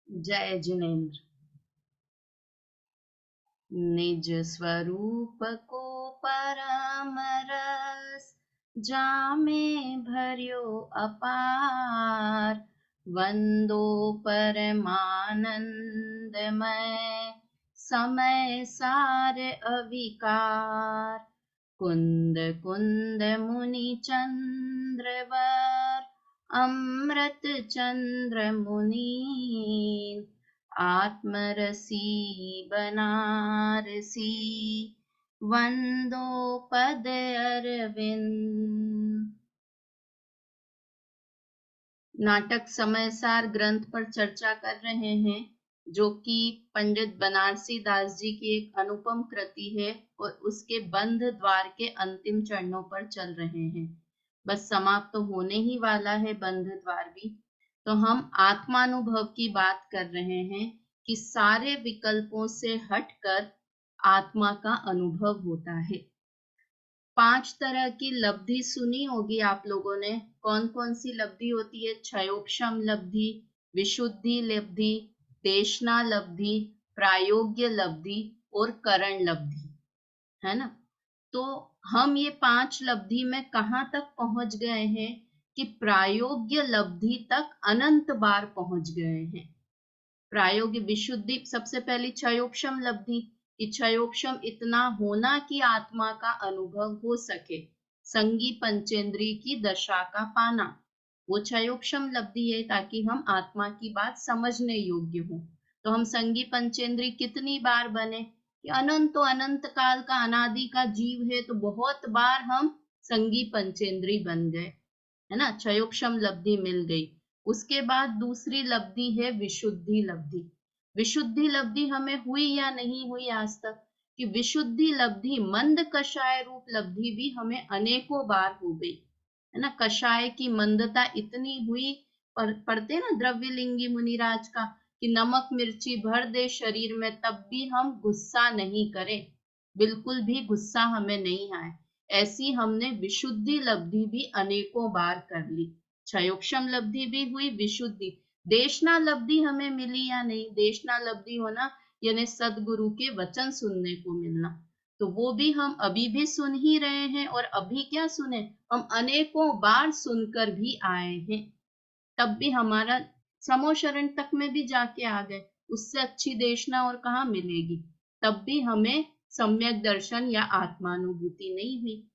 जय जिनेन्द्र। निज स्वरूप को परम रस जामे भर्यो अपार, वंदो परमानंदमय समय सार अविकार। कुंद कुंद मुनि चंद्रवर अमृत चंद्र मुनि, आत्मरसी बनारसी वंदो पद अरविंद। नाटक समयसार ग्रंथ पर चर्चा कर रहे हैं, जो कि पंडित बनारसी दास जी की एक अनुपम कृति है और उसके बंध द्वार के अंतिम चरणों पर चल रहे हैं। बस समाप्त तो होने ही वाला है बंध द्वार भी। तो हम आत्मानुभव की बात कर रहे हैं कि सारे विकल्पों से हटकर आत्मा का अनुभव होता है। 5 तरह की लब्धि सुनी होगी आप लोगों ने। कौन कौन सी लब्धि होती है? क्षयोक्षम लब्धि, विशुद्धि लब्धि, देशना लब्धि, प्रायोग्य लब्धि और करण लब्धि, है ना। तो हम ये 5 लब्धि में कहां तक पहुंच गए हैं कि प्रायोग्य लब्धि तक अनंत बार पहुंच गए हैं। प्रायोगिक विशुद्धि सबसे पहली क्षयोक्षम लब्धि, इच्छयोक्षम इतना होना कि आत्मा का अनुभव हो सके, संगी पंचेंद्रिय की दशा का पाना, वो क्षयोक्षम लब्धि है ताकि हम आत्मा की बात समझने योग्य हो। तो हम संगी पंचेंद्रिय कितनी बार बने कि अनंत तो अनंत काल का अनादि का जीव है, तो बहुत बार हम संगी पंचेंद्रिय बन गए, है ना। क्षयोक्षम लब्धि मिल गई। उसके बाद दूसरी लब्धि है विशुद्धि लब्धि। विशुद्धि लब्धि हमें हुई या नहीं हुई आज तक? कि विशुद्धि लब्धि मंद कषाय रूप लब्धि भी हमें अनेकों बार हो गई, है ना। कषाय की मंदता इतनी हुई, पढ़ते ना द्रव्यलिंगी मुनिराज का, कि नमक मिर्ची भर दे शरीर में तब भी हम गुस्सा नहीं करें, बिल्कुल भी गुस्सा हमें नहीं आए। ऐसी हमने विशुद्धि लब्धि भी अनेकों बार कर ली। क्षयोक्षम लब्धि भी हुई, विशुद्धि। देशना लब्धि हमें मिली या नहीं? देशना लब्धि होना यानी सदगुरु के वचन सुनने को मिलना, तो वो भी हम अभी भी सुन ही रहे हैं। और अभी क्या सुने? हम अनेकों बार सुनकर भी आए हैं, तब भी हमारा समोशरण तक में भी जाके आ गए। उससे अच्छी देशना और कहाँ मिलेगी? तब भी हमें सम्यक दर्शन या आत्मानुभूति नहीं हुई।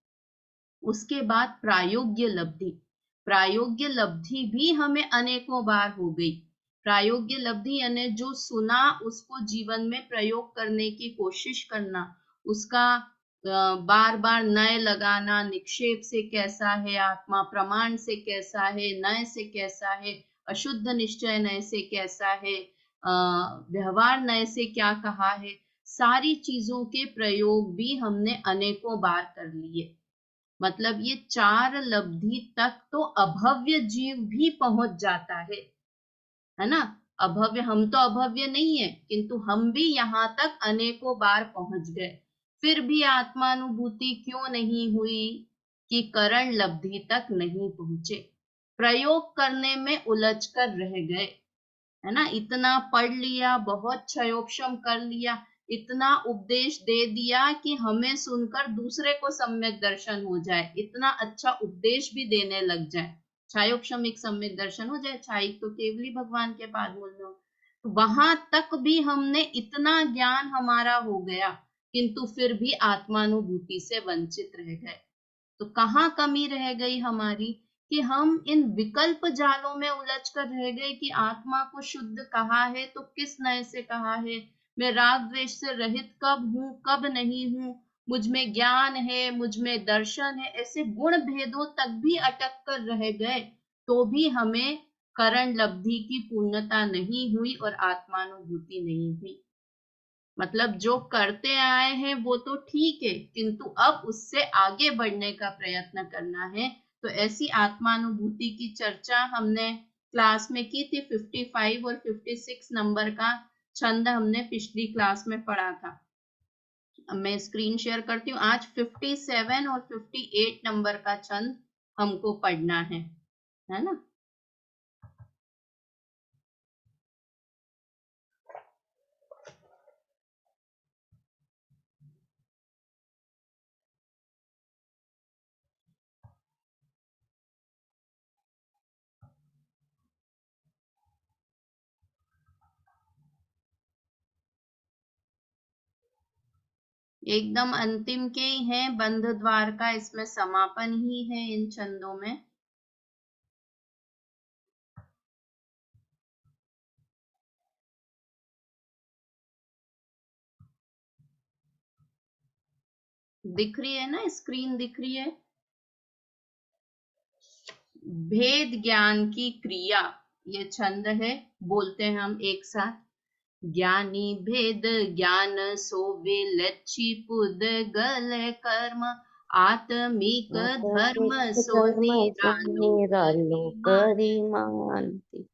उसके बाद प्रायोग्य लब्धि, प्रायोग्य लब्धि भी हमें अनेकों बार हो गई। प्रायोग्य लब्धि यानी जो सुना उसको जीवन में प्रयोग करने की कोशिश करना, उसका बार बार नए लगाना, निक्षेप से कैसा है आत्मा, प्रमाण से कैसा है, नए से कैसा है, अशुद्ध निश्चय नए से कैसा है, व्यवहार नए से क्या कहा है, सारी चीजों के प्रयोग भी हमने अनेकों बार कर लिए। मतलब ये 4 लब्धि तक तो अभव्य जीव भी पहुंच जाता है ना। अभव्य, हम तो अभव्य नहीं है, किंतु हम भी यहाँ तक अनेकों बार पहुंच गए, फिर भी आत्मानुभूति क्यों नहीं हुई? कि करण लब्धि तक नहीं पहुंचे, प्रयोग करने में उलझ कर रह गए, है ना। इतना पढ़ लिया, बहुत क्षयोक्षम कर लिया, इतना उपदेश दे दिया कि हमें सुनकर दूसरे को सम्यक दर्शन हो जाए, इतना अच्छा उपदेश भी देने लग जाए, क्षयोक्षम एक सम्यक दर्शन हो जाए, क्षायिक तो केवली भगवान के पाद मूल में हो। तो वहां तक भी हमने इतना ज्ञान हमारा हो गया, किंतु फिर भी आत्मानुभूति से वंचित रह गए। तो कहाँ कमी रह गई हमारी? कि हम इन विकल्प जालों में उलझ कर रह गए कि आत्मा को शुद्ध कहा है तो किस नए से कहा है, मैं राग द्वेष से रहित कब हूं कब नहीं हूं, मुझ में ज्ञान है, मुझ में दर्शन है, ऐसे गुण भेदों तक भी अटक कर रह गए, तो भी हमें करण लब्धि की पूर्णता नहीं हुई और आत्मानुभूति नहीं हुई। मतलब जो करते आए हैं वो तो ठीक है, किंतु अब उससे आगे बढ़ने का प्रयत्न करना है। तो ऐसी आत्मानुभूति की चर्चा हमने क्लास में की थी। 55 और 56 नंबर का छंद हमने पिछली क्लास में पढ़ा था। अब मैं स्क्रीन शेयर करती हूँ। आज 57 और 58 नंबर का छंद हमको पढ़ना है ना। एकदम अंतिम के ही हैं, बंध द्वार का इसमें समापन ही है इन छंदों में। दिख रही है ना, स्क्रीन दिख रही है। भेद ज्ञान की क्रिया, ये छंद है, बोलते हैं हम एक साथ। ज्ञानी भेद ज्ञान सो विलक्षी पुद्गल कर्म, आत्मिक धर्म सो निरालो निरालो गरिमा, गरिमान्ति।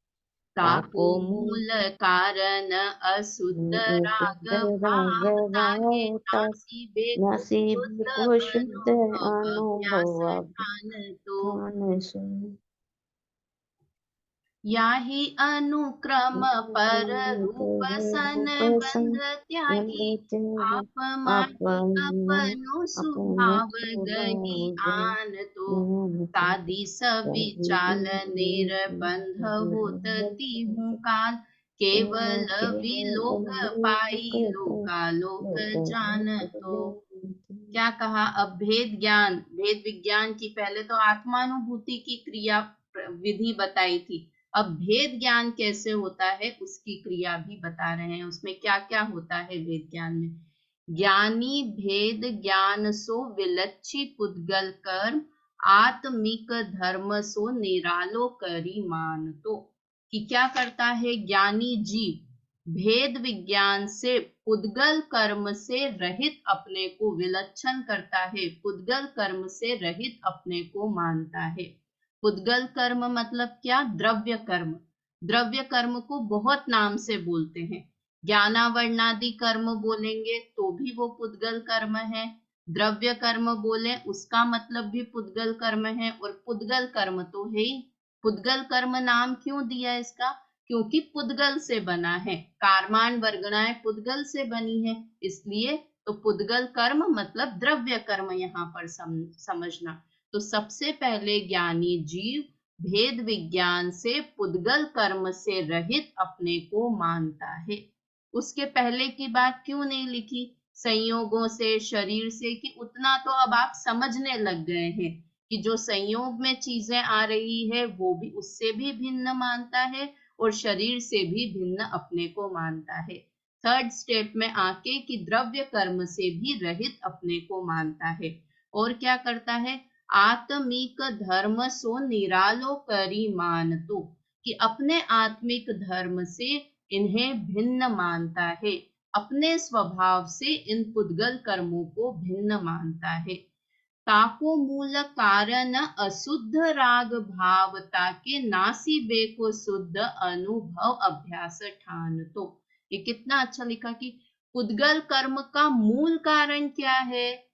ताको मूल कारण अशुद्ध राग भाव, ताके नासी बेको शुद्ध को शुद्ध अनुभव अभ्यास अनुभव ठान तो। ठान सो। याहि अनुक्रम पर रूप सन बंध त्यागी, आप माही अपनो स्वभाव गही आन तो। सादि सविचाल निर्बंध होत तिहु काल, केवल विलोक पाई लोकालोक जान तो। क्या कहा? अब भेद ज्ञान, भेद विज्ञान की पहले तो आत्मानुभूति की क्रिया विधि बताई थी। अब भेद ज्ञान कैसे होता है उसकी क्रिया भी बता रहे हैं। उसमें क्या क्या होता है भेद ज्ञान में? ज्ञानी भेद ज्ञान सो विलक्षी पुद्गल कर्म, आत्मिक धर्म सो निरालो करी मान तो। कि क्या करता है ज्ञानी जीव? भेद विज्ञान से पुद्गल कर्म से रहित अपने को विलक्षण करता है, पुद्गल कर्म से रहित अपने को मानता है। पुद्गल कर्म मतलब क्या? द्रव्य कर्म। द्रव्य कर्म को बहुत नाम से बोलते हैं। ज्ञानावर्णादि कर्म बोलेंगे तो भी वो पुद्गल कर्म है। द्रव्य कर्म बोले उसका मतलब भी पुद्गल कर्म है, और पुद्गल कर्म तो है ही। पुद्गल कर्म नाम क्यों दिया इसका? क्योंकि पुद्गल से बना है, कारमान वर्गणाएं पुद्गल से बनी है, इसलिए तो पुद्गल कर्म मतलब द्रव्य कर्म यहाँ पर समझना। तो सबसे पहले ज्ञानी जीव भेद विज्ञान से पुद्गल कर्म से रहित अपने को मानता है। उसके पहले की बात क्यों नहीं लिखी? संयोगों से, शरीर से, कि उतना तो अब आप समझने लग गए हैं कि जो संयोग में चीजें आ रही है वो भी उससे भी भिन्न मानता है, और शरीर से भी भिन्न अपने को मानता है। थर्ड स्टेप में आके कि द्रव्य कर्म से भी रहित अपने को मानता है। और क्या करता है? आत्मिक धर्म सो निरालो करी मान तो, कि अपने आत्मिक धर्म से इन्हें भिन्न मानता है, अपने स्वभाव से इन पुद्गल कर्मों को भिन्न मानता है। ताको मूल कारण अशुद्ध राग भाव, ताके नासी बेको शुद्ध अनुभव अभ्यास ठान तो। ये कितना अच्छा लिखा कि पुद्गल कर्म का मूल कारण क्या है?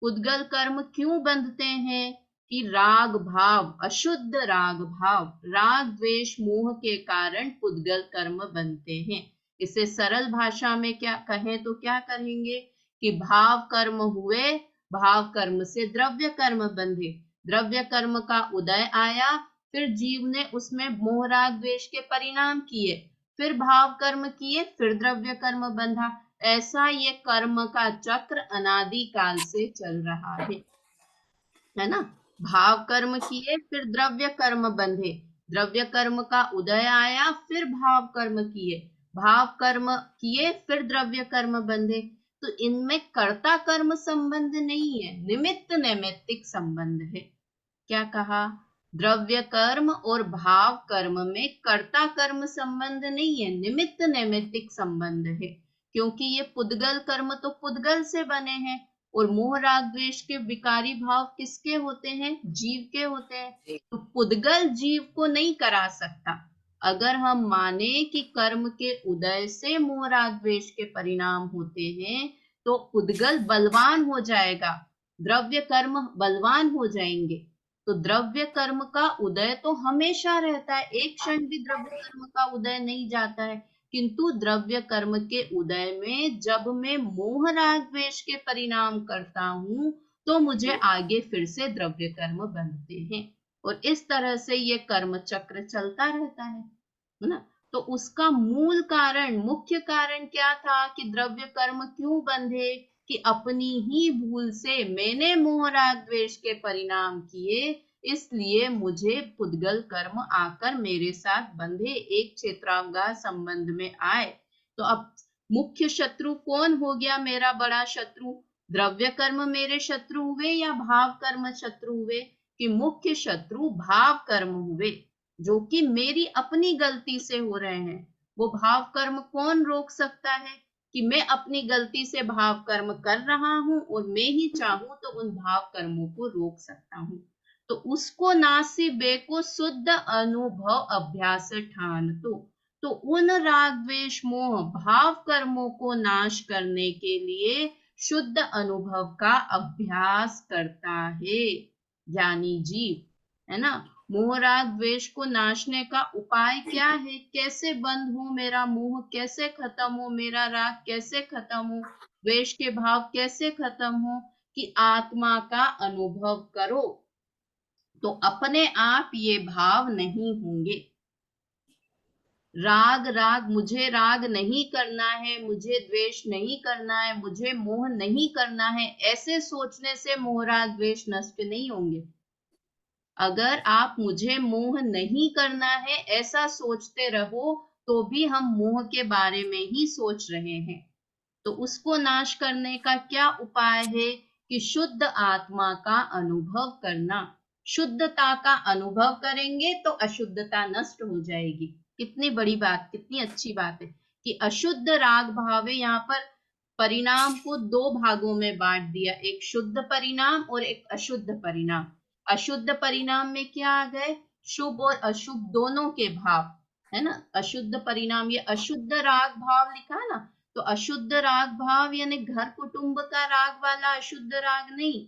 पुद्गल कर्म क्यों बंधते हैं? कि राग भाव, अशुद्ध राग भाव, राग द्वेष मोह के कारण पुद्गल कर्म बनते हैं। इसे सरल भाषा में क्या कहें तो क्या कहेंगे? कि भाव कर्म हुए, भाव कर्म से द्रव्य कर्म बंधे, द्रव्य कर्म का उदय आया, फिर जीव ने उसमें मोह राग द्वेष के परिणाम किए, फिर भाव कर्म किए, फिर द्रव्य कर्म बंधा। ऐसा ये कर्म का चक्र अनादि काल से चल रहा है ना। भाव कर्म किए, फिर द्रव्य कर्म बंधे, द्रव्य कर्म का उदय आया, फिर भाव कर्म किए, भाव कर्म किए, फिर द्रव्य कर्म बंधे। तो इनमें कर्ता कर्म संबंध नहीं है, निमित्त नैमित्तिक संबंध है। क्या कहा? द्रव्य कर्म और भाव कर्म में कर्ता कर्म संबंध नहीं है, निमित्त नैमित्तिक संबंध है। क्योंकि ये पुद्गल कर्म तो पुद्गल से बने हैं, और मोह राग द्वेष के विकारी भाव किसके होते हैं? जीव के होते हैं। तो पुद्गल जीव को नहीं करा सकता। अगर हम माने कि कर्म के उदय से मोह राग द्वेष के परिणाम होते हैं, तो पुद्गल बलवान हो जाएगा, द्रव्य कर्म बलवान हो जाएंगे। तो द्रव्य कर्म का उदय तो हमेशा रहता है, एक क्षण भी द्रव्य कर्म का उदय नहीं जाता है। किंतु द्रव्य कर्म के उदय में जब मैं मोह राग द्वेष के परिणाम करता हूं, तो मुझे आगे फिर से द्रव्य कर्म बनते हैं, और इस तरह से ये कर्म चक्र चलता रहता है ना। तो उसका मूल कारण, मुख्य कारण क्या था कि द्रव्य कर्म क्यों बंधे? कि अपनी ही भूल से मैंने मोह राग द्वेष के परिणाम किए, इसलिए मुझे पुद्गल कर्म आकर मेरे साथ बंधे, एक क्षेत्रावगाह संबंध में आए। तो अब मुख्य शत्रु कौन हो गया मेरा बड़ा शत्रु? द्रव्य कर्म मेरे शत्रु हुए या भाव कर्म शत्रु हुए? कि मुख्य शत्रु भाव कर्म हुए, जो कि मेरी अपनी गलती से हो रहे हैं। वो भाव कर्म कौन रोक सकता है? कि मैं अपनी गलती से भाव कर्म कर रहा हूं और मैं ही चाहूं तो उन भाव कर्मों को रोक सकता हूं। तो उसको नासी बे को शुद्ध अनुभव अभ्यास ठान। तो उन राग द्वेष मोह भाव कर्मों को नाश करने के लिए शुद्ध अनुभव का अभ्यास करता है ज्ञानी जीव, है ना। मोह राग द्वेष को नाशने का उपाय क्या है? कैसे बंद हो मेरा मोह, कैसे खत्म हो मेरा राग, कैसे खत्म हो द्वेष के भाव, कैसे खत्म हो? कि आत्मा का अनुभव करो तो अपने आप ये भाव नहीं होंगे। राग मुझे राग नहीं करना है, मुझे द्वेष नहीं करना है, मुझे मोह नहीं करना है, ऐसे सोचने से मोह राग द्वेष नष्ट नहीं होंगे। अगर आप मुझे मोह नहीं करना है ऐसा सोचते रहो तो भी हम मोह के बारे में ही सोच रहे हैं। तो उसको नाश करने का क्या उपाय है? कि शुद्ध आत्मा का अनुभव करना। शुद्धता का अनुभव करेंगे तो अशुद्धता नष्ट हो जाएगी। कितनी बड़ी बात, कितनी अच्छी बात है कि अशुद्ध राग भाव है। यहाँ पर परिणाम को दो भागों में बांट दिया, एक शुद्ध परिणाम और एक अशुद्ध परिणाम। अशुद्ध परिणाम में क्या आ गए? शुभ और अशुभ दोनों के भाव, है ना। अशुद्ध परिणाम, ये अशुद्ध राग भाव लिखा ना, तो अशुद्ध राग भाव यानी घर कुटुंब का राग वाला अशुद्ध राग नहीं,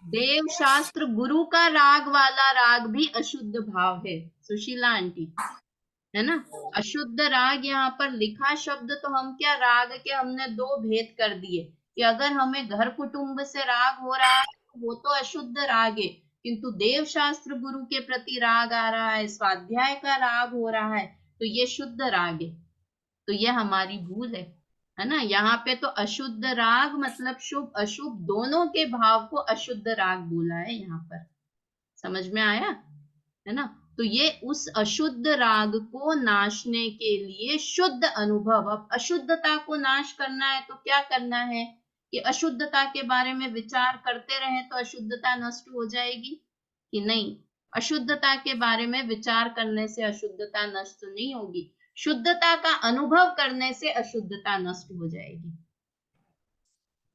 देव शास्त्र गुरु का राग वाला राग भी अशुद्ध भाव है। सुशीला आंटी, है ना। अशुद्ध राग यहाँ पर लिखा शब्द, तो हम क्या राग के हमने दो भेद कर दिए कि अगर हमें घर कुटुंब से राग हो रहा है तो वो तो अशुद्ध राग है, किंतु देव शास्त्र गुरु के प्रति राग आ रहा है, स्वाध्याय का राग हो रहा है, तो ये शुद्ध राग है। तो ये हमारी भूल है ना। यहाँ पे तो अशुद्ध राग मतलब शुभ अशुभ दोनों के भाव को अशुद्ध राग बोला है यहाँ पर। समझ में आया, है ना। तो ये उस अशुद्ध राग को नाशने के लिए शुद्ध अनुभव। अब अशुद्धता को नाश करना है तो क्या करना है? कि अशुद्धता के बारे में विचार करते रहे तो अशुद्धता नष्ट हो जाएगी कि नहीं? अशुद्धता के बारे में विचार करने से अशुद्धता नष्ट नहीं होगी, शुद्धता का अनुभव करने से अशुद्धता नष्ट हो जाएगी,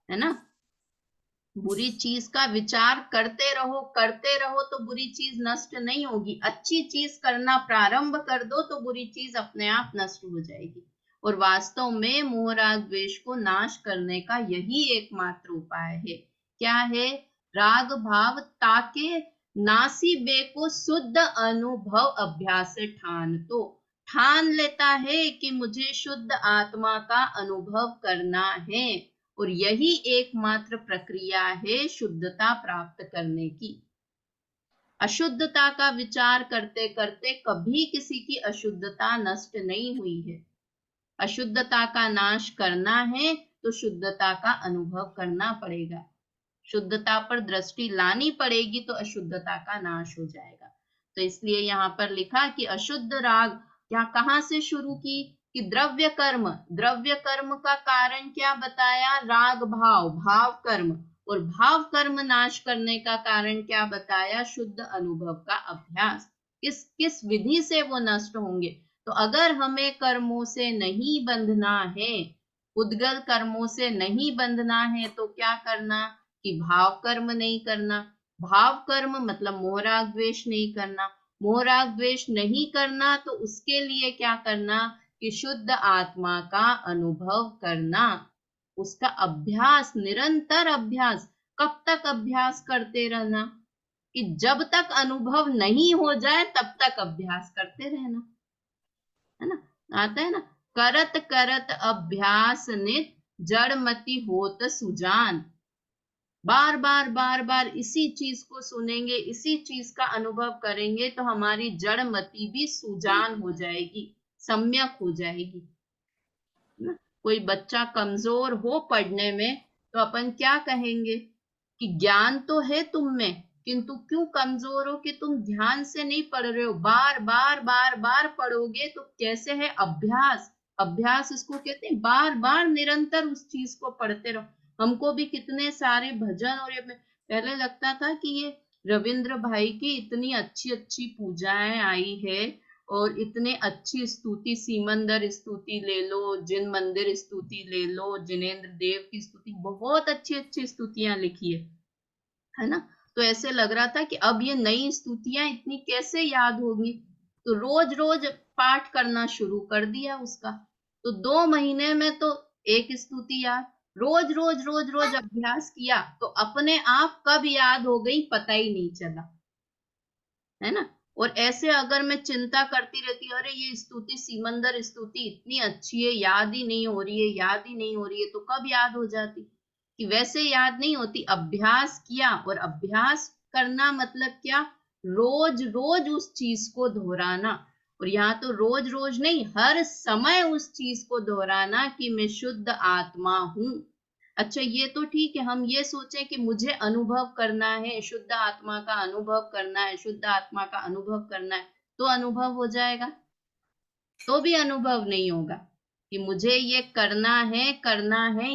है ना। बुरी चीज का विचार करते रहो तो बुरी चीज नष्ट नहीं होगी। अच्छी चीज करना प्रारंभ कर दो तो बुरी चीज अपने आप नष्ट हो जाएगी। और वास्तव में मोह राग द्वेष को नाश करने का यही एकमात्र उपाय है। क्या है? राग भाव ताके नासी बे को शुद्ध अनुभव अभ्यास ठान। तो ठान लेता है कि मुझे शुद्ध आत्मा का अनुभव करना है, और यही एकमात्र प्रक्रिया है शुद्धता प्राप्त करने की। अशुद्धता का विचार करते करते कभी किसी की अशुद्धता नष्ट नहीं हुई है। अशुद्धता का नाश करना है तो शुद्धता का अनुभव करना पड़ेगा, शुद्धता पर दृष्टि लानी पड़ेगी तो अशुद्धता का नाश हो जाएगा। तो इसलिए यहाँ पर लिखा कि अशुद्ध राग क्या कहाँ से शुरू की? कि द्रव्य कर्म का कारण क्या बताया? राग भाव, भाव कर्म, और भाव कर्म नाश करने का कारण क्या बताया? शुद्ध अनुभव का अभ्यास। किस किस विधि से वो नष्ट होंगे? तो अगर हमें कर्मों से नहीं बंधना है, उद्गल कर्मों से नहीं बंधना है, तो क्या करना? कि भाव कर्म नहीं करना। भाव कर्म मतलब मोह राग द्वेष नहीं करना। मोह राग द्वेष नहीं करना तो उसके लिए क्या करना? कि शुद्ध आत्मा का अनुभव करना, उसका अभ्यास, निरंतर अभ्यास। कब तक अभ्यास करते रहना? कि जब तक अनुभव नहीं हो जाए तब तक अभ्यास करते रहना, है ना। आता है ना, करत करत अभ्यास नित जड़मति होत सुजान। बार बार इसी चीज को सुनेंगे, इसी चीज का अनुभव करेंगे तो हमारी जड़ मति भी सुजान हो जाएगी, सम्यक हो जाएगी, ना। कोई बच्चा कमजोर हो पढ़ने में तो अपन क्या कहेंगे कि ज्ञान तो है तुम में, किंतु क्यों कमजोर हो कि तुम ध्यान से नहीं पढ़ रहे हो। बार बार बार बार पढ़ोगे तो कैसे है, अभ्यास। अभ्यास इसको कहते हैं, बार बार निरंतर उस चीज को पढ़ते रहो। हमको भी कितने सारे भजन, और ये पहले लगता था कि ये रविंद्र भाई की इतनी अच्छी अच्छी पूजाएं आई है, और इतने अच्छी स्तुति, सीमंदर स्तुति ले लो, जिन मंदिर स्तुति ले लो, जिनेन्द्र देव की स्तुति, बहुत अच्छी अच्छी स्तुतियां लिखी है ना। तो ऐसे लग रहा था कि अब ये नई स्तुतियां इतनी कैसे याद होगी। तो रोज रोज पाठ करना शुरू कर दिया उसका। तो 2 महीने में तो एक स्तुति याद, रोज रोज रोज रोज अभ्यास किया तो अपने आप कब याद हो गई पता ही नहीं चला, है ना। और ऐसे अगर मैं चिंता करती रहती, अरे ये स्तुति, सीमंदर स्तुति इतनी अच्छी है, याद ही नहीं हो रही है, याद ही नहीं हो रही है, तो कब याद हो जाती, कि वैसे याद नहीं होती। अभ्यास किया, और अभ्यास करना मतलब क्या, रोज रोज उस चीज को दोहराना। और यहाँ तो रोज रोज नहीं, हर समय उस चीज को दोहराना कि मैं शुद्ध आत्मा हूं। अच्छा ये तो ठीक है, हम ये सोचें कि मुझे अनुभव करना है, शुद्ध आत्मा का अनुभव करना है, शुद्ध आत्मा का अनुभव करना है, तो अनुभव हो जाएगा, तो भी अनुभव नहीं होगा। कि मुझे ये करना है,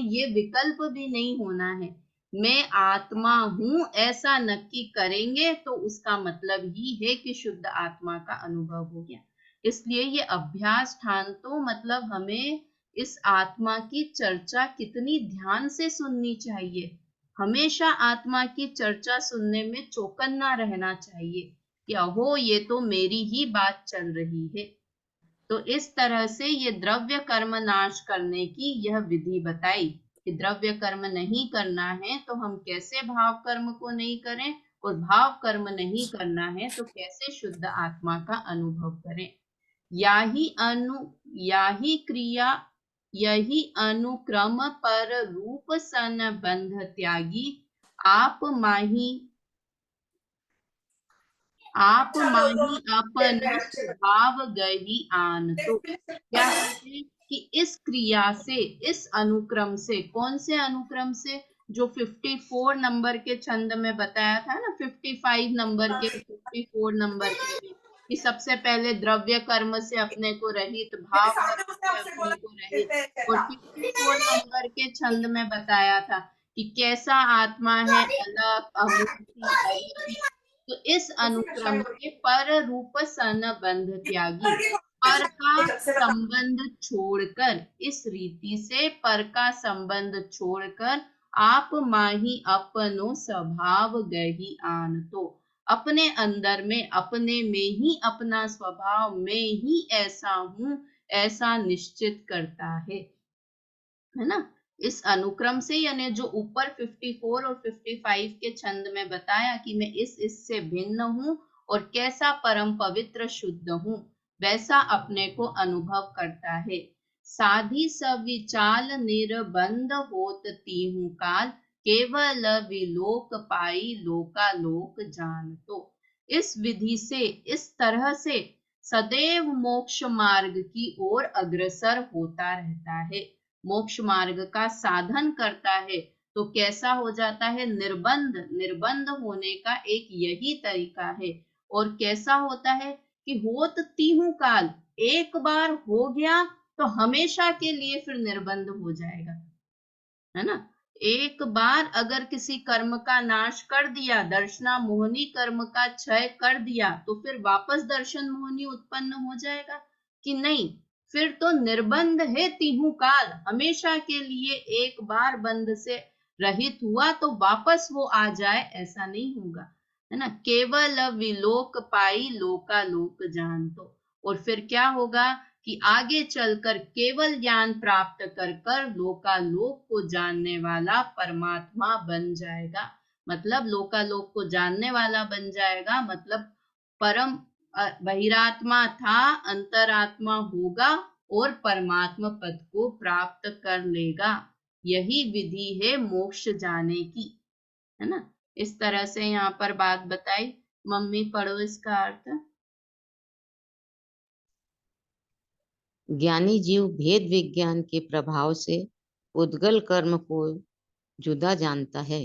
ये विकल्प भी नहीं होना है। मैं आत्मा हूं ऐसा नक्की करेंगे तो उसका मतलब ही है कि शुद्ध आत्मा का अनुभव हो गया। इसलिए ये अभ्यास ठान, तो मतलब हमें इस आत्मा की चर्चा कितनी ध्यान से सुननी चाहिए। हमेशा आत्मा की चर्चा सुनने में चौकन्ना रहना चाहिए कि अहो ये तो मेरी ही बात चल रही है। तो इस तरह से ये द्रव्य कर्म नाश करने की यह विधि बताई कि द्रव्य कर्म नहीं करना है तो हम कैसे भाव कर्म को नहीं करें, और भाव कर्म नहीं करना है तो कैसे शुद्ध आत्मा का अनुभव करें। याही क्रिया, यही अनुक्रम पर रूप सन बंध त्यागी, आप माही अपन स्वभाव गही आन। तो क्या कहते हैं कि इस क्रिया से, इस अनुक्रम से, कौन से अनुक्रम से, जो 54 नंबर के छंद में बताया था ना, 55 नंबर के, 54 नंबर के, कि सबसे पहले द्रव्य कर्म से अपने को रहित, भाव कर्म से अपने को रहित, और 54 नंबर के छंद में बताया था कि कैसा आत्मा है, अलग, अमूर्ति, अरूपी। तो इस अनुक्रम से पर रूप सन बंध त्यागी, पर का संबंध छोड़कर, इस रीति से पर का संबंध छोड़कर, आप माही अपनो स्वभाव गही आन। तो अपने अंदर में, अपने में ही अपना स्वभाव, मैं ही ऐसा हूं, ऐसा निश्चित करता है ना। इस अनुक्रम से, यानी जो ऊपर 54 और 55 के छंद में बताया कि मैं इससे भिन्न हूं और कैसा परम पवित्र शुद्ध हूं, वैसा अपने को अनुभव करता है। साधी सविचाल निर्बंध होत तीहू काल, केवल विलोक पाई लोकालोक जान। तो इस विधि से, इस तरह से सदैव मोक्ष मार्ग की ओर अग्रसर होता रहता है, मोक्ष मार्ग का साधन करता है। तो कैसा हो जाता है, निर्बंध, निर्बंध होने का एक यही तरीका है। और कैसा होता है कि होत तीहू काल, एक बार हो गया तो हमेशा के लिए फिर निर्बंध हो जाएगा, है ना। एक बार अगर किसी कर्म का नाश कर दिया, दर्शना मोहनी कर्म का क्षय कर दिया, तो फिर वापस दर्शन मोहनी उत्पन्न हो जाएगा कि नहीं, फिर तो निर्बंध है तीहू काल, हमेशा के लिए एक बार बंध से रहित हुआ तो वापस वो आ जाए, ऐसा नहीं होगा, है ना। केवल विलोक पाई लोकालोक जान। तो और फिर क्या होगा कि आगे चलकर केवल ज्ञान प्राप्त कर कर लोकालोक को जानने वाला परमात्मा बन जाएगा। मतलब लोकालोक को जानने वाला बन जाएगा, मतलब परम बहिरात्मा था, अंतरात्मा होगा और परमात्मा पद को प्राप्त कर लेगा। यही विधि है मोक्ष जाने की, है ना। इस तरह से यहाँ पर बात बताई। मम्मी पढ़ो इसका अर्थ। ज्ञानी जीव भेद विज्ञान के प्रभाव से उद्गल कर्म को जुदा जानता है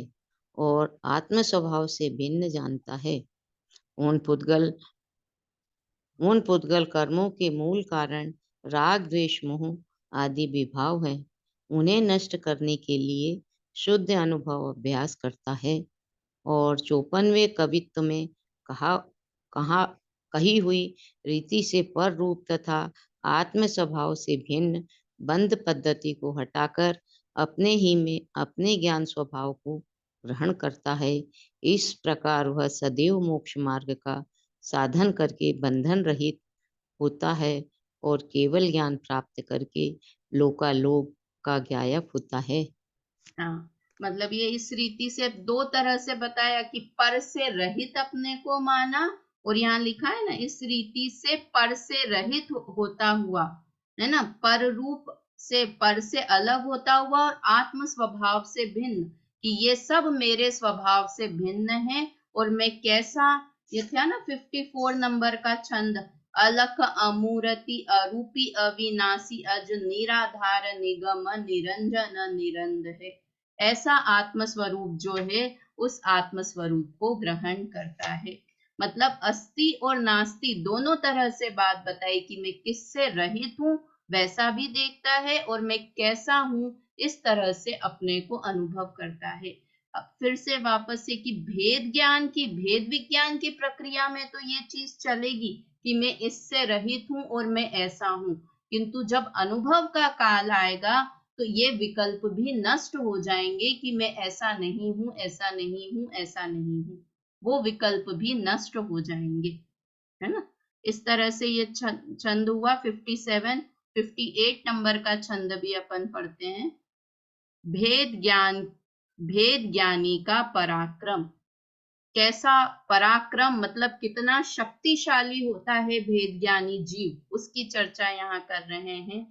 और आत्म स्वभाव से भिन्न जानता है। उन पुद्गल उन पुद्गल कर्मों के मूल कारण राग, द्वेष, मोह आदि विभाव हैं। उन्हें नष्ट करने के लिए शुद्ध अनुभव अभ्यास करता है और 54वें कवित्व में कहा कहा कही हुई रीति से पर रूप तथा आत्म स्वभाव से भिन्न बंध पद्धति को हटाकर अपने ही में अपने ज्ञान स्वभाव को ग्रहण करता है। इस प्रकार वह सदैव मोक्ष मार्ग का साधन करके बंधन रहित होता है और केवल ज्ञान प्राप्त करके लोकालोक का ज्ञायक होता है। हाँ, मतलब ये इस रीति से दो तरह से बताया कि पर से रहित अपने को माना, और यहाँ लिखा है ना इस रीति से पर से रहित होता हुआ, है ना, पर रूप से पर से अलग होता हुआ और आत्म स्वभाव से भिन्न, कि ये सब मेरे स्वभाव से भिन्न है और मैं कैसा, ये था ना 54 नंबर का छंद, अलख अमूर्ति अरूपी अविनाशी अज निराधार निगम निरंजन निरंद है। ऐसा आत्म स्वरूप जो है उस आत्म स्वरूप को ग्रहण करता है। मतलब अस्ति और नास्ति दोनों तरह से बात बताई कि मैं किससे रहित हूँ वैसा भी देखता है और मैं कैसा हूँ इस तरह से अपने को अनुभव करता है। अब फिर से वापस से कि भेद ज्ञान की, भेद विज्ञान की प्रक्रिया में तो ये चीज चलेगी कि मैं इससे रहित हूँ और मैं ऐसा हूँ, किंतु जब अनुभव का काल आएगा तो ये विकल्प भी नष्ट हो जाएंगे कि मैं ऐसा नहीं हूँ, ऐसा नहीं हूँ, ऐसा नहीं हूँ, वो विकल्प भी नष्ट हो जाएंगे, है ना। इस तरह से ये छंद हुआ 57। 58 नंबर का छंद भी अपन पढ़ते हैं। भेद ज्ञानी का पराक्रम। कैसा पराक्रम, मतलब कितना शक्तिशाली होता है भेद ज्ञानी जीव, उसकी चर्चा यहाँ कर रहे हैं।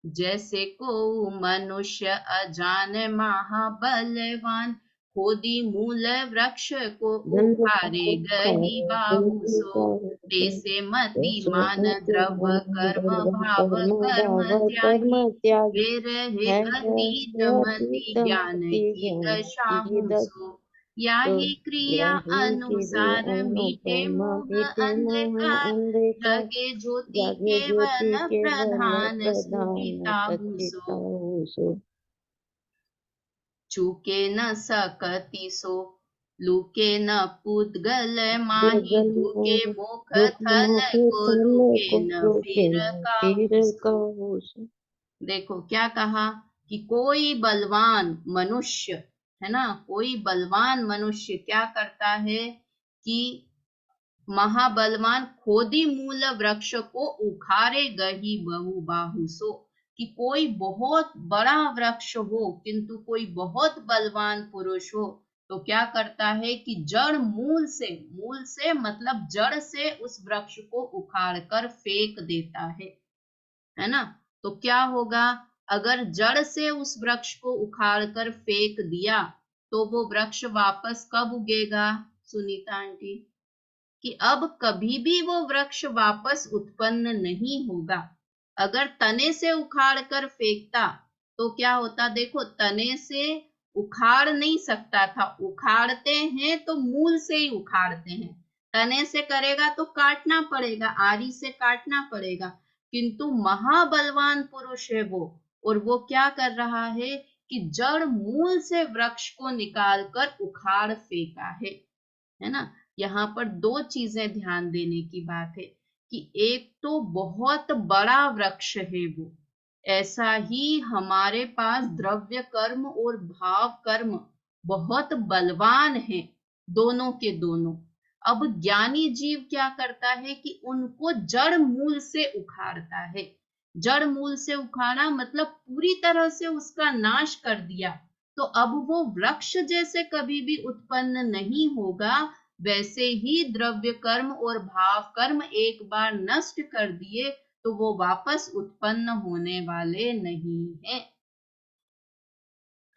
जैसे को मनुष्य अजान महाबलवान, खोदी मूल वृक्ष को उखारे गही बाहु सो, तैसे मति मान द्रव्य कर्म भाव कर्म त्यागी, वे रहे अतीत मति ज्ञान की दशाहु सो, याही क्रिया अनुसार मीठे मोह अंधकार, जगे ज्योति केवल प्रधान सुचिताहु सो, चूके न सकति सो, लूके न पुद्गल माही, धूके मुख थल को रोके न फिर काहू सो। देखो क्या कहा कि कोई बलवान मनुष्य, है ना, कोई बलवान मनुष्य क्या करता है कि महाबलवान खोदी मूल वृक्ष को उखारे गही बहु बाहु सो, कि कोई बहुत बड़ा वृक्ष हो किंतु कोई बहुत बलवान पुरुष हो तो क्या करता है कि जड़ मूल से मतलब जड़ से उस वृक्ष को उखाड़ कर फेंक देता है ना। तो क्या होगा, अगर जड़ से उस वृक्ष को उखाड़ कर फेंक दिया तो वो वृक्ष वापस कब उगेगा सुनीता आंटी, कि अब कभी भी वो वृक्ष वापस उत्पन्न नहीं होगा। अगर तने से उखाड़ कर फेंकता तो क्या होता, देखो तने से उखाड़ नहीं सकता था, उखाड़ते हैं तो मूल से ही उखाड़ते हैं, तने से करेगा तो काटना पड़ेगा, आरी से काटना पड़ेगा, किंतु महाबलवान पुरुष है वो, और वो क्या कर रहा है कि जड़ मूल से वृक्ष को निकाल कर उखाड़ फेंका है ना। यहाँ पर दो चीजें ध्यान देने की बात है कि एक तो बहुत बड़ा वृक्ष है वो, ऐसा ही हमारे पास द्रव्य कर्म और भाव कर्म बहुत बलवान है, दोनों के दोनों। अब ज्ञानी जीव क्या करता है कि उनको जड़ मूल से उखाड़ता है, जड़ मूल से उखाड़ा मतलब पूरी तरह से उसका नाश कर दिया, तो अब वो वृक्ष जैसे कभी भी उत्पन्न नहीं होगा, वैसे ही द्रव्य कर्म और भाव कर्म एक बार नष्ट कर दिए तो वो वापस उत्पन्न होने वाले नहीं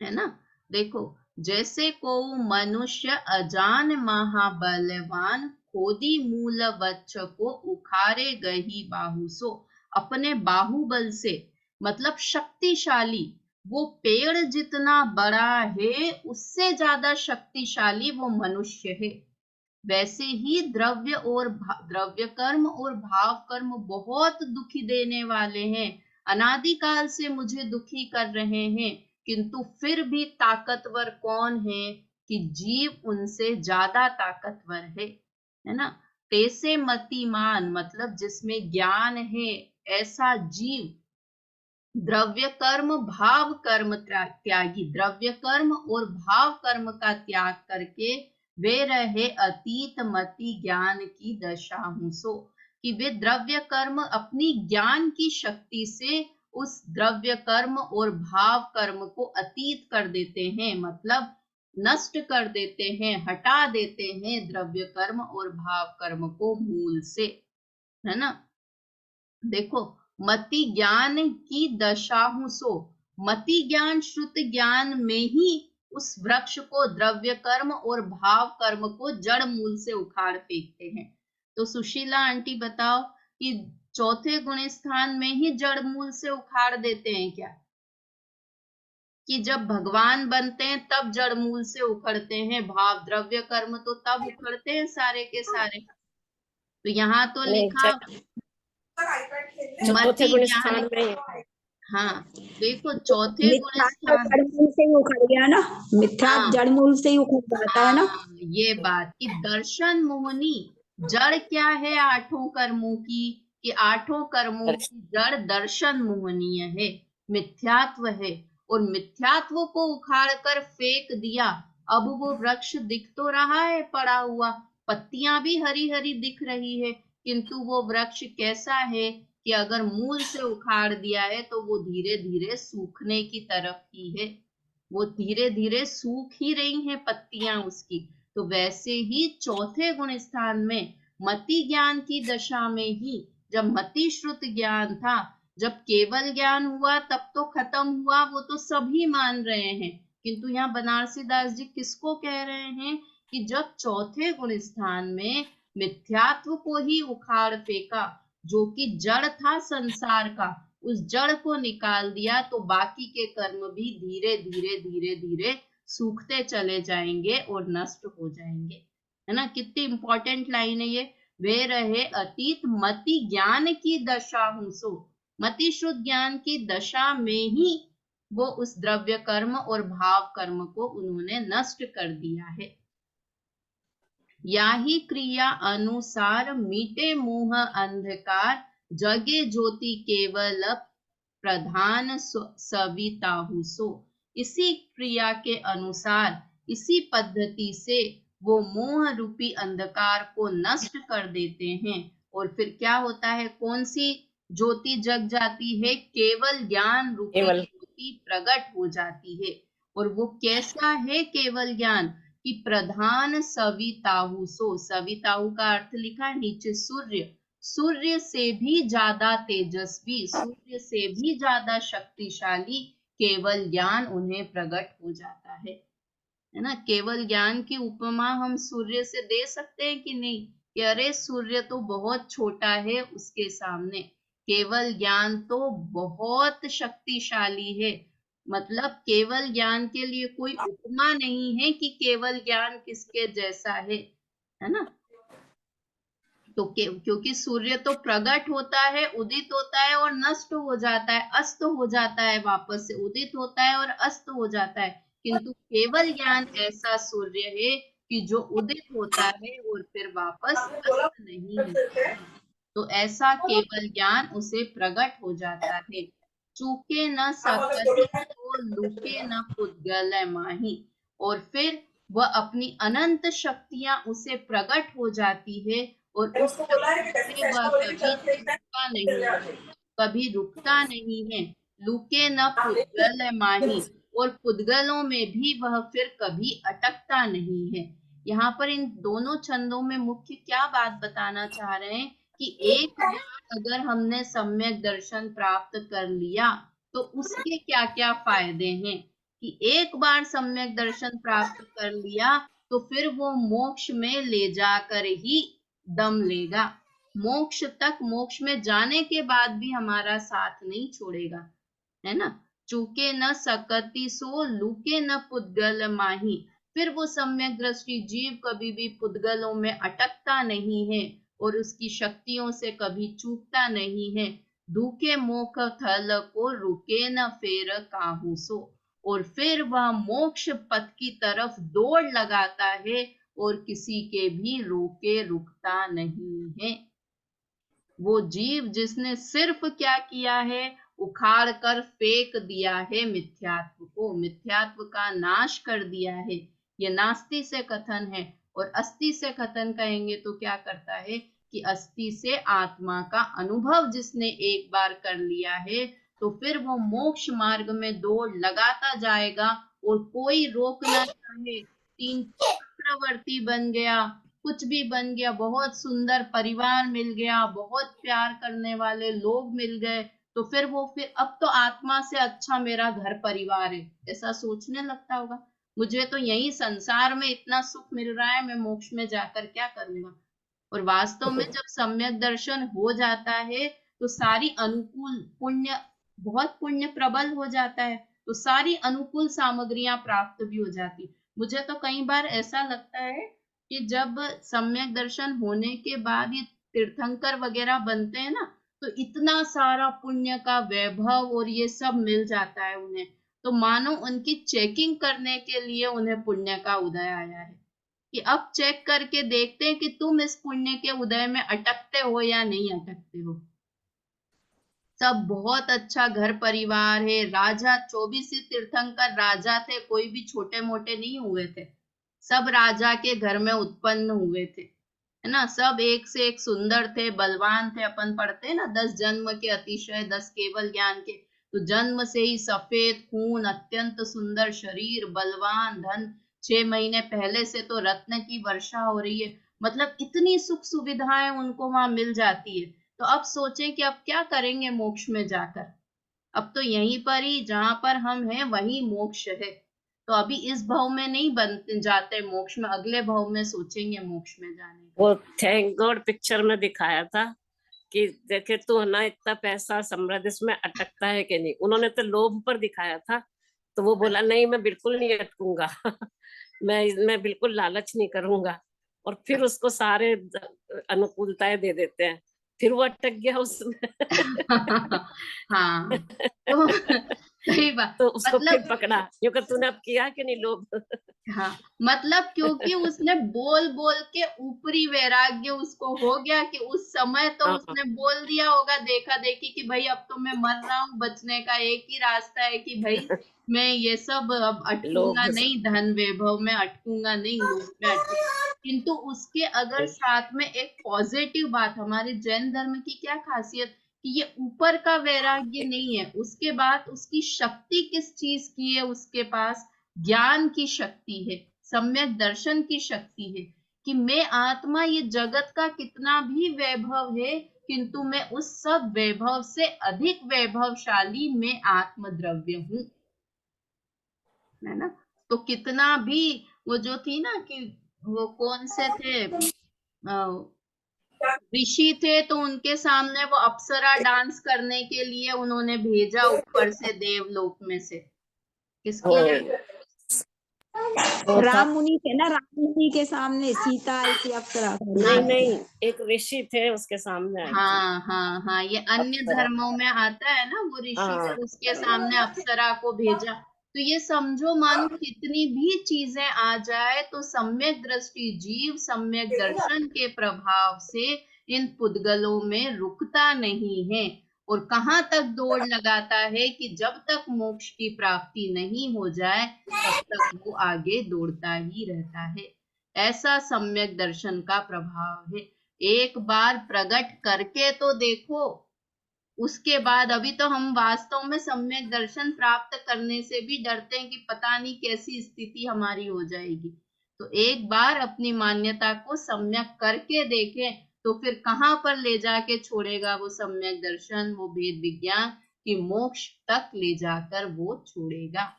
है ना। देखो, जैसे को मनुष्य अजान महाबलवान, खोदी मूल वृक्ष को उखारे गही बाहु सो, अपने बाहुबल से मतलब शक्तिशाली वो पेड़ जितना बड़ा है उससे ज्यादा शक्तिशाली वो मनुष्य है। वैसे ही द्रव्य कर्म और भाव कर्म बहुत दुखी देने वाले हैं, अनादिकाल से मुझे दुखी कर रहे हैं, किंतु फिर भी ताकतवर कौन है कि जीव उनसे ज्यादा ताकतवर है ना। तैसे मतिमान मतलब जिसमें ज्ञान है ऐसा जीव द्रव्य कर्म भाव कर्म त्यागी, द्रव्य कर्म और भाव कर्म का त्याग करके वे रहे अतीत मति ज्ञान की दशा हूं सो, कि वे द्रव्य कर्म अपनी ज्ञान की शक्ति से उस द्रव्य कर्म और भाव कर्म को अतीत कर देते हैं, मतलब नष्ट कर देते हैं, हटा देते हैं द्रव्य कर्म और भाव कर्म को मूल से, है ना। देखो, मति ज्ञान की दशा हूं सो, मति ज्ञान श्रुत ज्ञान में ही उस वृक्ष को द्रव्य कर्म और भाव कर्म को जड़ मूल से उखाड़ फेंकते हैं। तो सुशीला आंटी बताओ कि चौथे गुण स्थान में ही जड़ मूल से उखाड़ देते हैं क्या, कि जब भगवान बनते हैं तब जड़ मूल से उखड़ते हैं, भाव द्रव्य कर्म तो तब उखड़ते हैं सारे के सारे। तो यहाँ तो नहीं, लिखा चौथे मति गुण ज्ञान, स्थान में हाँ देखो चौथे गुण मिथ्या तो स्थान, जड़मूल से ही उखड़ गया ना, मिथ्या हाँ जड़मूल से ही उखड़ जाता है ना। हाँ ये बात कि दर्शन मोहनी, जड़ क्या है आठों कर्मों की, कि आठों कर्मों की जड़ दर्शन मोहनीय है, मिथ्यात्व है, और मिथ्यात्व को उखाड़ कर फेंक दिया। अब वो वृक्ष दिख तो रहा है पड़ा हुआ, पत्तियां भी हरी हरी दिख रही है, किंतु वो वृक्ष कैसा है कि अगर मूल से उखाड़ दिया है तो वो धीरे धीरे सूखने की तरफ ही है, वो धीरे धीरे सूख ही रही हैं पत्तियां उसकी। तो वैसे ही चौथे गुण स्थान में मति ज्ञान की दशा में ही, जब मति श्रुत ज्ञान था, जब केवल ज्ञान हुआ तब तो खत्म हुआ, वो तो सभी मान रहे हैं, किंतु यहाँ बनारसी दास जी किसको कह रहे हैं कि जब चौथे गुण स्थान में मिथ्यात्व को ही उखाड़ फेंका, जो कि जड़ था संसार का, उस जड़ को निकाल दिया, तो बाकी के कर्म भी धीरे धीरे धीरे धीरे सूखते चले जाएंगे और नष्ट हो जाएंगे, है ना। कितनी इंपॉर्टेंट लाइन है ये, वे रहे अतीत मति ज्ञान की दशा हूं सो, मति शुद्ध ज्ञान की दशा में ही वो उस द्रव्य कर्म और भाव कर्म को उन्होंने नष्ट कर दिया है। या ही क्रिया अनुसार मीटे मोह अंधकार, जगे ज्योति केवल प्रधान सविताहु सो, इसी क्रिया के अनुसार, इसी पद्धति से वो मोह रूपी अंधकार को नष्ट कर देते हैं, और फिर क्या होता है, कौन सी ज्योति जग जाती है, केवल ज्ञान रूपी ज्योति प्रकट हो जाती है। और वो कैसा है केवल ज्ञान, कि प्रधान सविताहु सो, सविताहु का अर्थ लिखा है नीचे सूर्य, सूर्य से भी ज्यादा तेजस्वी, सूर्य से भी ज्यादा शक्तिशाली केवल ज्ञान उन्हें प्रकट हो जाता है ना। केवल ज्ञान की उपमा हम सूर्य से दे सकते हैं कि नहीं, कि अरे सूर्य तो बहुत छोटा है उसके सामने, केवल ज्ञान तो बहुत शक्तिशाली है, मतलब केवल ज्ञान के लिए कोई उपमा नहीं है कि केवल ज्ञान किसके जैसा है ना। तो क्योंकि सूर्य तो प्रकट होता है, उदित होता है और नष्ट हो जाता है, अस्त हो जाता है, वापस से उदित होता है और अस्त हो जाता है, किंतु केवल ज्ञान ऐसा सूर्य है कि जो उदित होता है और फिर वापस अस्त नहीं होता है। तो ऐसा केवल ज्ञान उसे प्रकट हो जाता है। चूके न सकहि तो लूके न पुद्गल माही, और फिर वह अपनी अनंत शक्तियां उसे प्रकट हो जाती है, और उस शक्ति से वह कभी चूकता नहीं है, कभी रुकता नहीं है। लूके न पुद्गल माही, और पुद्गलों में भी वह फिर कभी अटकता नहीं है। यहाँ पर इन दोनों छंदों में मुख्य क्या बात बताना चाह रहे हैं, कि एक बार अगर हमने सम्यक दर्शन प्राप्त कर लिया तो उसके क्या क्या फायदे हैं, कि एक बार सम्यक दर्शन प्राप्त कर लिया तो फिर वो मोक्ष में ले जाकर ही दम लेगा, मोक्ष तक, मोक्ष में जाने के बाद भी हमारा साथ नहीं छोड़ेगा, है ना। चूके न सकती सो लूके न पुद्गल माही। फिर वो सम्यक दृष्टि जीव कभी भी पुद्गलों में अटकता नहीं है और उसकी शक्तियों से कभी चूकता नहीं है। धूके मोख थल को रुके न फेर काहू सो। और फिर वह मोक्ष पथ की तरफ दौड़ लगाता है और किसी के भी रोके रुकता नहीं है। वो जीव जिसने सिर्फ क्या किया है, उखाड़ कर फेंक दिया है मिथ्यात्व को, मिथ्यात्व का नाश कर दिया है। ये नास्ति से कथन है। और अस्ति से कथन कहेंगे तो क्या करता है कि अस्ति से आत्मा का अनुभव जिसने एक बार कर लिया है, तो फिर वो मोक्ष मार्ग में दौड़ लगाता जाएगा और कोई रोकना चाहे। तीन चक्रवर्ती बन गया, कुछ भी बन गया, बहुत सुंदर परिवार मिल गया, बहुत प्यार करने वाले लोग मिल गए, तो फिर अब तो आत्मा से अच्छा मेरा घर परिवार है, ऐसा सोचने लगता होगा। मुझे तो यही संसार में इतना सुख मिल रहा है, मैं मोक्ष में जाकर क्या करूंगा। और वास्तव में जब सम्यक दर्शन हो जाता है तो सारी अनुकूल पुण्य, बहुत पुण्य प्रबल हो जाता है, तो सारी अनुकूल सामग्रियां प्राप्त भी हो जाती। मुझे तो कई बार ऐसा लगता है कि जब सम्यक दर्शन होने के बाद ये तीर्थंकर वगैरह बनते हैं ना, तो इतना सारा पुण्य का वैभव और ये सब मिल जाता है उन्हें, तो मानो उनकी चेकिंग करने के लिए उन्हें पुण्य का उदय आया है कि अब चेक करके देखते हैं कि तुम इस पुण्य के उदय में अटकते हो या नहीं अटकते हो। सब बहुत अच्छा घर परिवार है, राजा 24 तीर्थंकर राजा थे, कोई भी छोटे मोटे नहीं हुए थे, सब राजा के घर में उत्पन्न हुए थे, है ना। सब एक से एक सुंदर थे, बलवान थे। अपन पढ़ते हैं ना 10 जन्म के अतिशय 10 केवल ज्ञान के, तो जन्म से ही सफेद खून, अत्यंत सुंदर शरीर, बलवान, धन। 6 महीने पहले से तो रत्न की वर्षा हो रही है, मतलब इतनी सुख सुविधाएं उनको वहां मिल जाती है। तो अब सोचें कि अब क्या करेंगे मोक्ष में जाकर। अब तो यहीं पर ही जहां पर हम हैं वही मोक्ष है, तो अभी इस भव में नहीं बन जाते मोक्ष में, अगले भव में सोचेंगे मोक्ष में जाने का। वो थैंक गॉड पिक्चर में दिखाया था कि देखे तू ना इतना पैसा समृद्ध इसमें अटकता है कि नहीं। उन्होंने तो लोभ पर दिखाया था, तो वो बोला नहीं मैं बिल्कुल नहीं अटकूंगा मैं बिल्कुल लालच नहीं करूंगा। और फिर उसको सारे अनुकूलताएं दे देते हैं, फिर वो अटक गया उसमें हाँ, तो सही बात। तो उसको फिर मतलब पकड़ा क्योंकि तूने अब किया कि नहीं लोभ हाँ, मतलब क्योंकि उसने बोल बोल के ऊपरी वैराग्य उसको हो गया कि उस समय तो उसने बोल दिया होगा देखा देखी कि भाई अब तो मैं मर रहा हूँ, बचने का एक ही रास्ता है कि भाई मैं ये सब अब अटकूंगा लोभ नहीं, धन वैभव में अटकूंगा नहीं, लोभ में अटकूंगा। किंतु उसके अगर साथ में एक पॉजिटिव बात, हमारे जैन धर्म की क्या खासियत कि ये ऊपर का वैराग्य नहीं है, उसके बाद उसकी शक्ति किस चीज की है, उसके पास ज्ञान की शक्ति है, सम्यक दर्शन की शक्ति है कि मैं आत्मा ये जगत का कितना भी वैभव है, किंतु मैं उस सब वैभव से अधिक वैभवशाली मैं आत्मद्रव्य हूँ, है ना। तो कितना भी वो जो थी ना कि वो कौन से थे ऋषि थे, तो उनके सामने वो अप्सरा डांस करने के लिए उन्होंने भेजा ऊपर से देवलोक में से, किसके लिए? राम मुनि थे ना, राम मुनि के सामने सीता आई थी अप्सरा। नहीं एक ऋषि थे उसके सामने आई थी। हाँ हाँ हाँ, ये अन्य अप्सरा। धर्मों में आता है ना, वो ऋषि हाँ। को उसके सामने अप्सरा को भेजा। तो ये समझो मानो कितनी भी चीजें आ जाए तो सम्यक दृष्टि जीव सम्यक दर्शन के प्रभाव से इन पुद्गलों में रुकता नहीं है और कहाँ तक दौड़ लगाता है कि जब तक मोक्ष की प्राप्ति नहीं हो जाए तब तक वो आगे दौड़ता ही रहता है। ऐसा सम्यक दर्शन का प्रभाव है। एक बार प्रकट करके तो देखो, उसके बाद अभी तो हम वास्तव में सम्यक दर्शन प्राप्त करने से भी डरते हैं कि पता नहीं कैसी स्थिति हमारी हो जाएगी। तो एक बार अपनी मान्यता को सम्यक करके देखें तो फिर कहाँ पर ले जाके छोड़ेगा वो सम्यक दर्शन, वो वेद विज्ञान कि मोक्ष तक ले जाकर वो छोड़ेगा।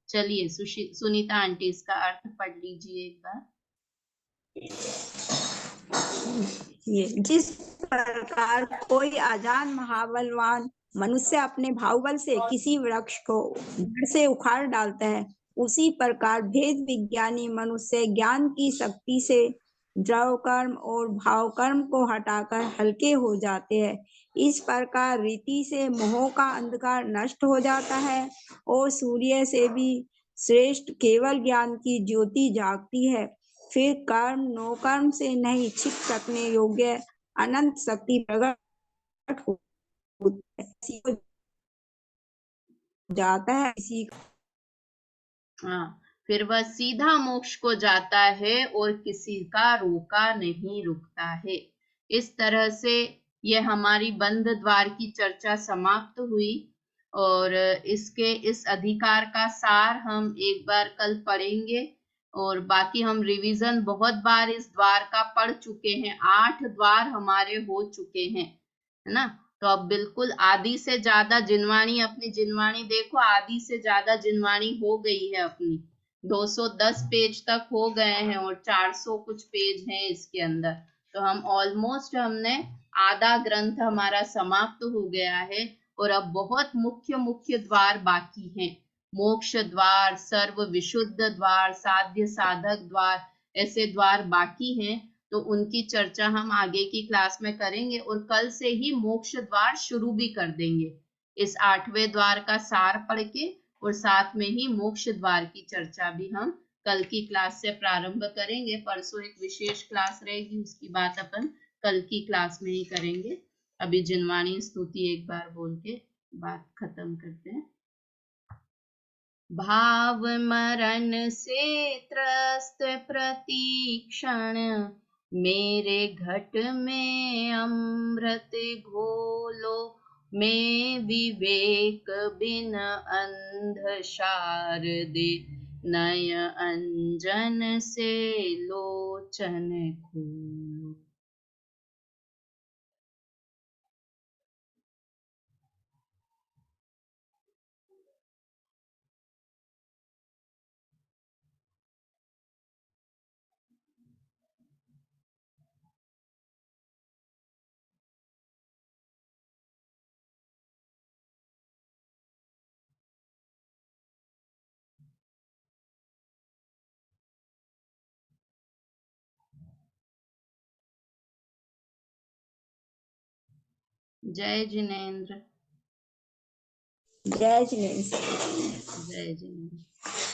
चलिए सुनीता आंटी इसका अर्थ पढ़ लीजिए एक बार। ये जिस प्रकार कोई अजान महाबलवान मनुष्य अपने भावबल से किसी वृक्ष को जड़ से उखाड़ डालता है, उसी प्रकार भेद विज्ञानी मनुष्य ज्ञान की शक्ति से द्रव कर्म और भाव कर्म को हटाकर हल्के हो जाते हैं। इस प्रकार रीति से मोह का अंधकार नष्ट हो जाता है और सूर्य से भी श्रेष्ठ केवल ज्ञान की ज्योति जागती है। फिर कर्म नो कर्म से नहीं छिप सकने योग्य अनंत शक्ति प्रकट होती है। किसी को जाता है, किसी हाँ, फिर वह सीधा मोक्ष को जाता है और किसी का रोका नहीं रुकता है। इस तरह से ये हमारी बंद द्वार की चर्चा समाप्त हुई और इसके इस अधिकार का सार हम एक बार कल पढ़ेंगे और बाकी हम रिवीजन बहुत बार इस द्वार का पढ़ चुके हैं। 8 द्वार हमारे हो चुके हैं, है ना। तो अब बिल्कुल आधी से ज्यादा जिनवाणी, अपनी जिनवाणी देखो, आधी से ज्यादा जिनवाणी हो गई है अपनी। 210 पेज तक हो गए हैं और 400 कुछ पेज हैं इसके अंदर। तो हम ऑलमोस्ट हमने आधा ग्रंथ हमारा समाप्त हो गया है और अब बहुत मुख्य मुख्य द्वार बाकी हैं। मोक्ष द्वार, सर्व विशुद्ध द्वार, साध्य साधक द्वार, ऐसे द्वार बाकी हैं। तो उनकी चर्चा हम आगे की क्लास में करेंगे और कल से ही मोक्ष द्वार शुरू भी कर देंगे इस 8वें द्वार का सार पढ़ के, और साथ में ही मोक्ष द्वार की चर्चा भी हम कल की क्लास से प्रारंभ करेंगे। परसों एक विशेष क्लास रहेगी, उसकी बात अपन कल की क्लास में ही करेंगे। अभी जिनवाणी स्तुति एक बार बोल के बात खत्म करते हैं। भाव मरण से त्रस्त प्रतीक्षण, मेरे घट में अमृत घोलो। मैं विवेक बिन अंध शारदे, नय अंजन से लोचन खोलो। जय जिनेन्द्र। जय जिनेन्द्र। जय जिनेन्द्र।